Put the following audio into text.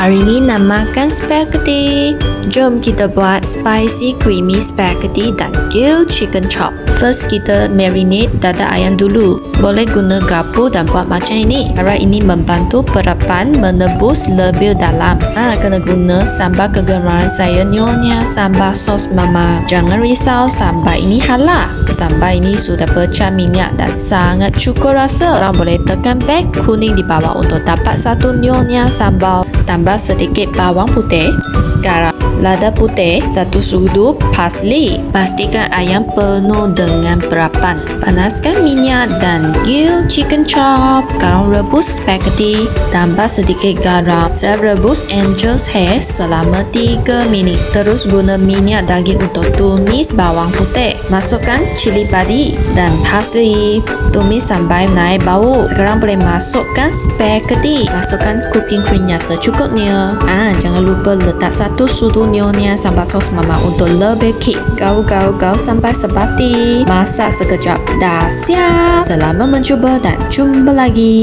Hari ini nak makan spaghetti. Jom kita buat spicy creamy spaghetti dan grilled chicken chop. First kita marinate dada ayam dulu. Boleh guna garpu dan buat macam ini. Cara ini membantu perapan menebus lebih dalam. Kena guna sambal kegemaran saya, nyonya, sambal sosmama. Jangan risau, sambal ini halal. Sambal ini sudah pecah minyak dan sangat cukup rasa. Orang boleh tekan beg kuning di bawah untuk dapat satu nyonya sambal. Tambah sedikit bawang putih, garam, lada putih, satu sudu parsley. Pastikan ayam penuh dengan perapan. Panaskan minyak dan grill chicken chop. Sekarang rebus spaghetti. Tambah sedikit garam. Saya rebus angel's hair selama 3 minit. Terus guna minyak daging untuk tumis bawang putih. Masukkan cili padi dan parsley. Tumis sampai naik bau. Sekarang boleh masukkan spaghetti. Masukkan cooking creamnya secukupnya. Jangan lupa letak satu sudu nyonya sambal sos mama untuk lebih kick. Gaul sampai sebati. Masak sekejap. Dah siap. Selamat mencuba dan jumpa lagi.